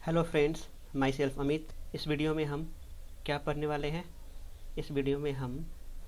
Hello friends, my self Amit. इस video में हम क्या पढ़ने वाले हैं? इस वीडियो में हम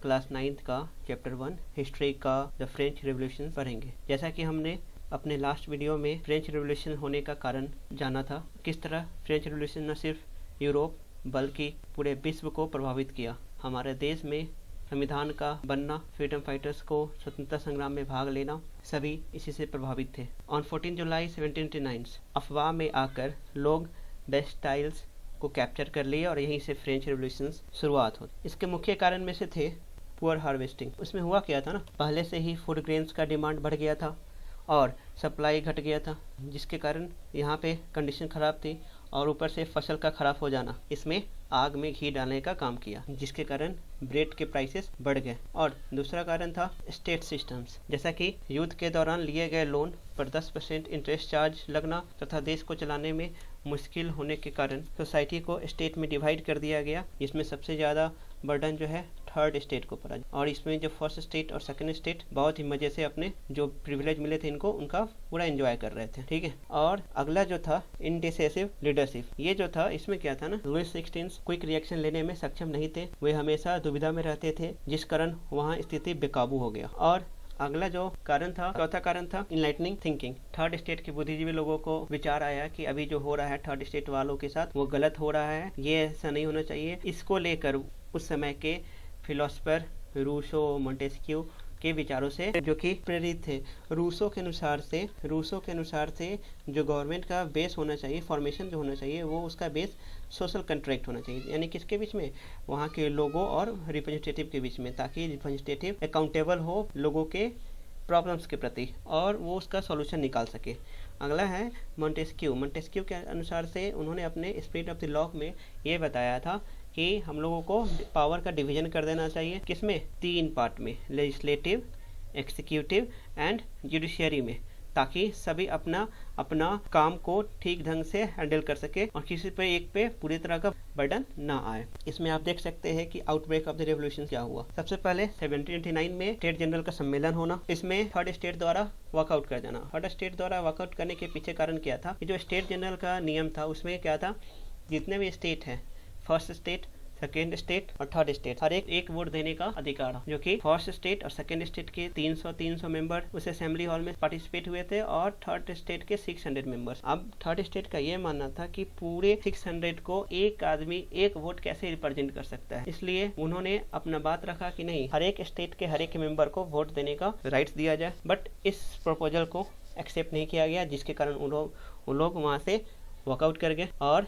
क्लास 9th का चैप्टर 1 हिस्ट्री का द फ्रेंच रेवोल्यूशन पढ़ेंगे। जैसा कि हमने अपने लास्ट वीडियो में फ्रेंच रेवोल्यूशन होने का कारण जाना था, किस तरह फ्रेंच रेवोल्यूशन न सिर्फ यूरोप बल्कि पूरे विश्व को प्रभावित किया। हमारे देश में संविधान का बनना, फ्रीडम फाइटर्स को स्वतंत्रता संग्राम में भाग लेना, सभी इसी से प्रभावित थे। ऑन 14 जुलाई 1789 अफवाह में आकर लोग बेस्टाइल्स को कैप्चर कर लिए और यहीं से फ्रेंच रेवोल्यूशन शुरुआत हुई। इसके मुख्य कारण में से थे पुअर हार्वेस्टिंग। उसमें हुआ क्या था ना, पहले से ही फूड ग्रेन्स का डिमांड बढ़ गया था और सप्लाई घट गया था, जिसके कारण यहाँ पे कंडीशन ख़राब थी और ऊपर से फसल का ख़राब हो जाना इसमें आग में घी डालने का काम किया, जिसके कारण ब्रेड के प्राइसेस बढ़ गए। और दूसरा कारण था स्टेट सिस्टम्स, जैसा कि युद्ध के दौरान लिए गए लोन पर 10% इंटरेस्ट चार्ज लगना तथा देश को चलाने में मुश्किल होने के कारण सोसाइटी को स्टेट में डिवाइड कर दिया गया, जिसमें सबसे ज़्यादा बर्डन जो है थर्ड स्टेट को पड़ा। और इसमें जो फर्स्ट स्टेट और सेकंड स्टेट बहुत ही मजे से अपने जो प्रिविलेज मिले थे इनको उनका पूरा एंजॉय कर रहे थे, ठीक है। और अगला जो था इंडिसेसिव लीडरशिप, ये जो था इसमें क्या था ना, लुईस 16 क्विक रिएक्शन लेने में सक्षम नहीं थे, वे हमेशा दुविधा में रहते थे, जिस कारण वहाँ स्थिति बेकाबू हो गया। और अगला जो कारण था, चौथा कारण था इनलाइटनिंग थिंकिंग। थर्ड स्टेट के बुद्धिजीवी लोगों को विचार आया कि अभी जो हो रहा है थर्ड स्टेट वालों के साथ वो गलत हो रहा है, ये ऐसा नहीं होना चाहिए। इसको लेकर उस समय के फिलोसफर रूसो, मोंटेस्क्यू के विचारों से जो कि प्रेरित थे। रूसो के अनुसार से जो गवर्नमेंट का बेस होना चाहिए, फॉर्मेशन जो होना चाहिए, वो उसका बेस सोशल कंट्रैक्ट होना चाहिए, यानी किसके बीच में, वहाँ के लोगों और रिप्रेजेंटेटिव के बीच में, ताकि रिप्रेजेंटेटिव अकाउंटेबल हो लोगों के प्रॉब्लम्स के प्रति और वो उसका सॉल्यूशन निकाल सके। अगला है मोंटेस्क्यू के अनुसार से उन्होंने अपने स्पिरिट ऑफ द लॉ में ये बताया था कि हम लोगों को पावर का डिवीजन कर देना चाहिए, किसमें, 3 पार्ट में, लेजिस्लेटिव, एक्सिक्यूटिव एंड जुडिशियरी में, ताकि सभी अपना अपना काम को ठीक ढंग से हैंडल कर सके और किसी पे एक पे पूरी तरह का बर्डन ना आए। इसमें आप देख सकते हैं कि आउटब्रेक ऑफ द रेवोल्यूशन क्या हुआ। सबसे पहले 1789 में स्टेट जनरल का सम्मेलन होना, इसमें थर्ड स्टेट द्वारा वॉकआउट कर जाना। थर्ड स्टेट द्वारा वॉकआउट करने के पीछे कारण क्या था, जो स्टेट जनरल का नियम था उसमें क्या था, जितने भी स्टेट हैं, फर्स्ट स्टेट, सेकेंड स्टेट और थर्ड स्टेट, हर एक वोट देने का अधिकार, जो कि फर्स्ट स्टेट और सेकेंड स्टेट के 300 मेंबर उस असेंबली हॉल में पार्टिसिपेट हुए थे और थर्ड स्टेट के 600 मेंबर्स। अब थर्ड स्टेट का ये मानना था कि पूरे 600 को एक आदमी एक वोट कैसे रिप्रेजेंट कर सकता है, इसलिए उन्होंने अपना बात रखा कि नहीं, हर एक स्टेट के हर एक मेंबर को वोट देने का राइट्स दिया जाए। बट इस प्रपोजल को एक्सेप्ट नहीं किया गया, जिसके कारण उन लोग वहाँ से वॉकआउट कर गए और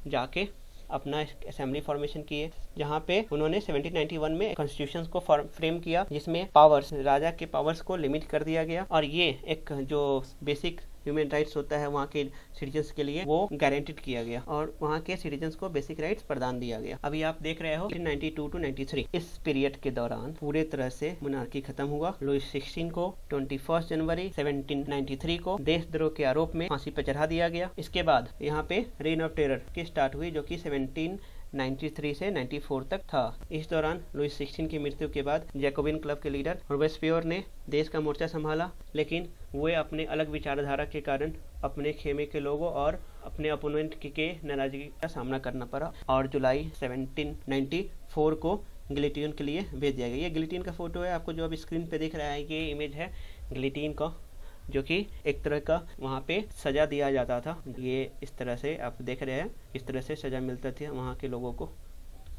जाके अपना असेंबली फॉर्मेशन किए, जहाँ पे उन्होंने 1791 में कॉन्स्टिट्यूशन को फ्रेम किया, जिसमें पावर्स, राजा के पावर्स को लिमिट कर दिया गया और ये एक जो बेसिक ह्यूमन राइट्स होता है वहाँ के सिटीजन्स के लिए, वो गारंटीड किया गया और वहाँ के सिटीजन्स को बेसिक राइट्स प्रदान दिया गया। अभी आप देख रहे हो 1992 to 93 इस पीरियड के दौरान पूरे तरह से मोनार्की खत्म हुआ। लुईस 16 को 21 जनवरी 1793 को देशद्रोह के आरोप में फांसी पर चढ़ा दिया गया। इसके बाद यहाँ पे रेन ऑफ टेरर की स्टार्ट हुई, जो कि 1793 से 94 तक था। इस दौरान लुईस 16 की मृत्यु के बाद जैकोबिन क्लब के लीडर रोबेस्पियर ने देश का मोर्चा संभाला, लेकिन वे अपने अलग विचारधारा के कारण अपने खेमे के लोगों और अपने अपोनेंट के नाराजगी का सामना करना पड़ा और जुलाई 1794 को गिलेटिन के लिए भेज दिया गया। ये गिलेटिन का फोटो है, आपको जो अब स्क्रीन पे दिख रहा है, ये इमेज है गिलेटिन का, जो कि एक तरह का वहाँ पे सजा दिया जाता था। ये इस तरह से आप देख रहे हैं, इस तरह से सजा मिलता था वहाँ के लोगों को।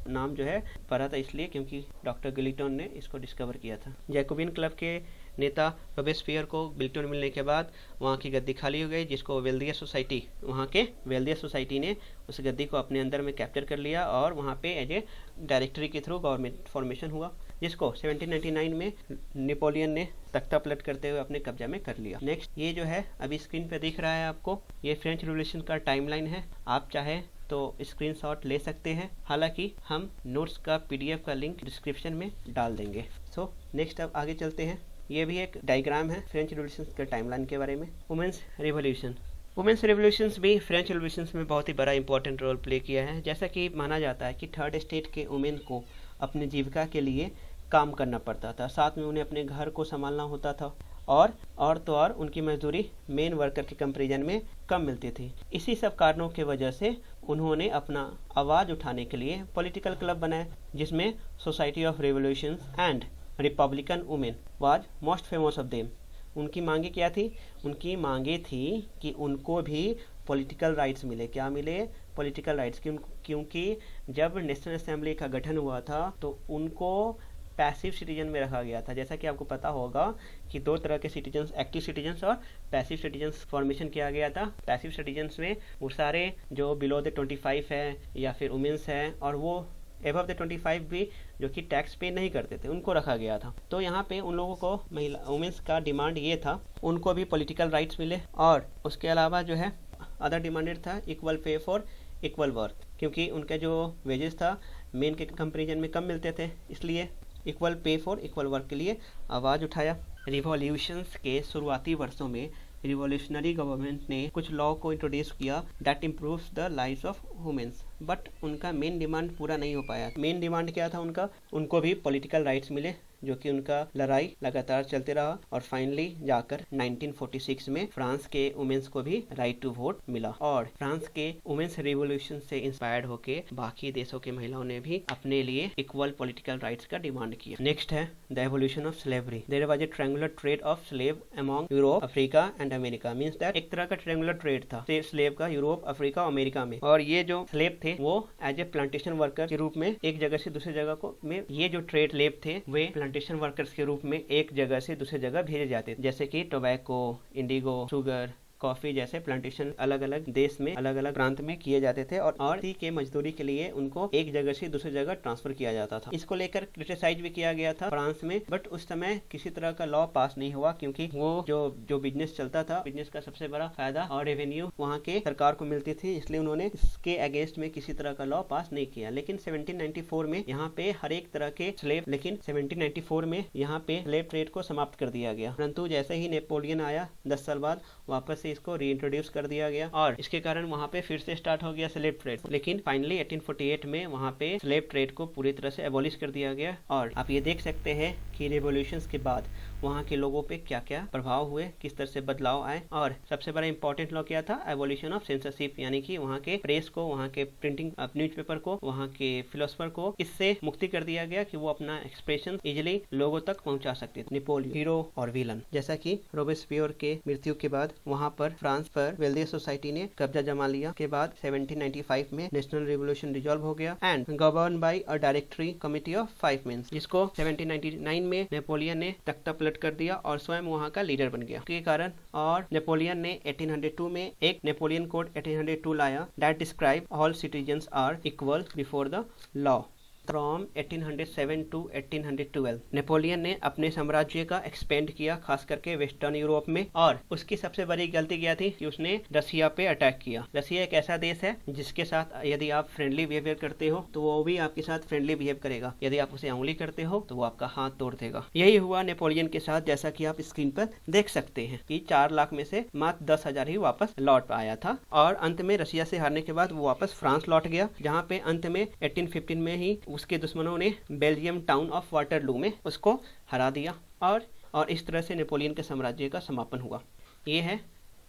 नाम जो है पड़ा था इसलिए क्योंकि डॉक्टर गिलेटिन ने इसको डिस्कवर किया था। जैकोबिन क्लब के नेता रोबेस्पियर को गिलेटिन मिलने के बाद वहाँ की गद्दी खाली हो गई, जिसको वेल्दिया सोसाइटी, वहाँ के वेल्दिया सोसाइटी ने उस गद्दी को अपने अंदर में कैप्चर कर लिया और वहाँ पे एज ए डायरेक्टरी के थ्रू गवर्नमेंट फॉर्मेशन हुआ, जिसको 1799 में नेपोलियन ने तख्ता पलट करते हुए अपने कब्जा में कर लिया। नेक्स्ट, ये जो है अभी स्क्रीन पे दिख रहा है आपको, ये फ्रेंच रेवोल्यूशन का टाइमलाइन है। आप चाहे तो स्क्रीनशॉट ले सकते हैं, हालांकि हम नोट्स का PDF का लिंक डिस्क्रिप्शन में डाल देंगे। सो नेक्स्ट अब आगे चलते हैं। ये भी एक डायग्राम है फ्रेंच रेवोल्यूशन के टाइमलाइन के बारे में। वुमेन्स रेवोल्यूशंस भी फ्रेंच रेवोल्यूशंस में बहुत ही बड़ा इंपॉर्टेंट रोल प्ले किया है। जैसा कि माना जाता है कि थर्ड स्टेट के वुमेन को अपनी जीविका के लिए काम करना पड़ता था, साथ में उन्हें अपने घर को संभालना होता था और तो और उनकी मजदूरी मेन वर्कर के कंपेरिजन में कम मिलती थी। इसी सब कारणों की वजह से उन्होंने अपना आवाज़ उठाने के लिए पॉलिटिकल क्लब बनाए, जिसमें society of revolution and Republican women was most famous of them. उनकी मांगे क्या थी? उनकी मांगे थी कि उनको भी पॉलिटिकल राइट्स मिले। क्या मिले? Political rights. क्योंकि जब नेशनल असेंबली का गठन हुआ था तो उनको पैसिव सिटीजन में रखा गया था। जैसा कि आपको पता होगा कि दो तरह के सिटीजन्स, एक्टिव सिटीजन्स और पैसिव सिटीजन्स फॉर्मेशन किया गया था। पैसिव सिटीजन्स में वो सारे जो बिलो द 25 है या फिर वुमेन्स हैं और वो एबव द 25 भी जो कि टैक्स पे नहीं करते थे, उनको रखा गया था। तो यहाँ पे उन लोगों को महिला वुमेन्स का डिमांड ये था उनको भी पॉलिटिकल राइट्स मिले, और उसके अलावा जो है अदर डिमांडेड था equal pay for equal work, क्योंकि उनका जो वेजेस था मेन के कंपेरिजन में कम मिलते थे, इसलिए equal pay for equal work के लिए आवाज़ उठाया। रिवॉल्यूशंस के शुरुआती वर्षों में रिवॉल्यूशनरी गवर्नमेंट ने कुछ लॉ को इंट्रोड्यूस किया that improves the lives of womens, but उनका मेन डिमांड पूरा नहीं हो पाया। मेन डिमांड क्या था उनका? उनको भी पॉलिटिकल राइट्स मिले, जो कि उनका लड़ाई लगातार चलते रहा और फाइनली जाकर 1946 में फ्रांस के वुमेन्स को भी राइट टू वोट मिला, और फ्रांस के वुमेन्स रिवॉल्यूशन से इंस्पायर्ड होके बाकी देशों के महिलाओं ने भी अपने लिए इक्वल पॉलिटिकल राइट्स का डिमांड किया। नेक्स्ट है the evolution of slavery. There was a triangular trade of slave among Europe, Africa and America. Means that एक तरह का ट्रायंगुलर ट्रेड था स्लेव का यूरोप, अफ्रीका और अमेरिका में, और ये जो स्लेव थे वो एज ए प्लांटेशन वर्कर के रूप में एक जगह से दूसरी जगह को में ये जो ट्रेड स्लेव थे वे प्लांटेशन वर्कर्स के रूप में एक जगह से दूसरी जगह भेजे जाते थे, जैसे कि टोबैको, इंडिगो, शुगर, कॉफी जैसे प्लांटेशन अलग अलग देश में अलग अलग प्रांत में किए जाते थे, और इसी के मजदूरी के लिए उनको एक जगह से दूसरी जगह ट्रांसफर किया जाता था। इसको लेकर क्रिटिसाइज भी किया गया था फ्रांस में, बट उस समय किसी तरह का लॉ पास नहीं हुआ, क्योंकि वो जो बिजनेस चलता था, बिजनेस का सबसे बड़ा फायदा और रेवेन्यू वहाँ के सरकार को मिलती थी, इसलिए उन्होंने इसके अगेंस्ट में किसी तरह का लॉ पास नहीं किया। लेकिन 1794 में यहाँ पे हर एक तरह के स्लेव, लेकिन 1794 में यहाँ पे स्लेव ट्रेड को समाप्त कर दिया गया, परंतु जैसे ही नेपोलियन आया 10 साल बाद वापस इसको रीइंट्रोड्यूस कर दिया गया और इसके कारण वहाँ पे फिर से स्टार्ट हो गया स्लेव ट्रेड। लेकिन फाइनली 1848 में वहाँ पे स्लेव ट्रेड को पूरी तरह से एबॉलिश कर दिया गया, और आप ये देख सकते हैं कि रिवॉल्यूशंस के बाद वहाँ के लोगों पे क्या क्या प्रभाव हुए, किस तरह से बदलाव आए। और सबसे बड़ा इंपॉर्टेंट लॉ क्या था? एबॉलिशन ऑफ सेंसरशिप, यानी कि वहाँ के प्रेस को, वहाँ के प्रिंटिंग न्यूज़पेपर को, वहाँ के फिलोसफर को इससे मुक्ति कर दिया गया कि वो अपना एक्सप्रेशन इजिली लोगों तक पहुँचा सकते थे। नेपोलियन हीरो और विलन, जैसा कि रोबेस्पियर के मृत्यु के बाद वहाँ पर फ्रांस पर वेल्दियर सोसाइटी ने कब्जा जमा लिया। के बाद 1795 में नेशनल रिवोल्यूशन डिसॉल्व हो गया and govern by a directory committee of 5 main, जिसको 1799 में नेपोलियन ने तख्ता पलट कर दिया और स्वयं वहाँ का लीडर बन गया के कारण। और नेपोलियन ने 1802 में एक नेपोलियन कोड 1802 लाया that describe all citizens are equal before the law. From 1807 to 1812 Napoleon ने अपने साम्राज्य का एक्सपेंड किया, खास करके वेस्टर्न यूरोप में, और उसकी सबसे बड़ी गलती क्या थी कि उसने रसिया पे अटैक किया। रसिया एक ऐसा देश है जिसके साथ यदि आप फ्रेंडली बिहेवियर करते हो तो वो भी आपके साथ फ्रेंडली बिहेव करेगा, यदि आप उसे उंगली करते हो तो वो आपका हाथ तोड़ देगा। यही हुआ नेपोलियन के साथ, जैसा कि आप स्क्रीन पर देख सकते हैं कि 4 लाख में से मात्र 10,000 ही वापस लौट आया था, और अंत में रसिया से हारने के बाद वो वापस फ्रांस लौट गया, जहाँ पे अंत में 1815 में ही उसके दुश्मनों ने बेल्जियम टाउन ऑफ वाटरलू में उसको हरा दिया, और इस तरह से नेपोलियन के साम्राज्य का समापन हुआ। ये है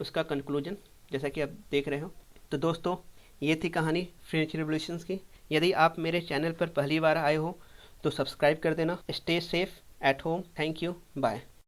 उसका कंक्लूजन, जैसा कि आप देख रहे हो। तो दोस्तों, ये थी कहानी फ्रेंच रिवॉल्यूशंस की। यदि आप मेरे चैनल पर पहली बार आए हो तो सब्सक्राइब कर देना। Stay safe at home. Thank you, bye.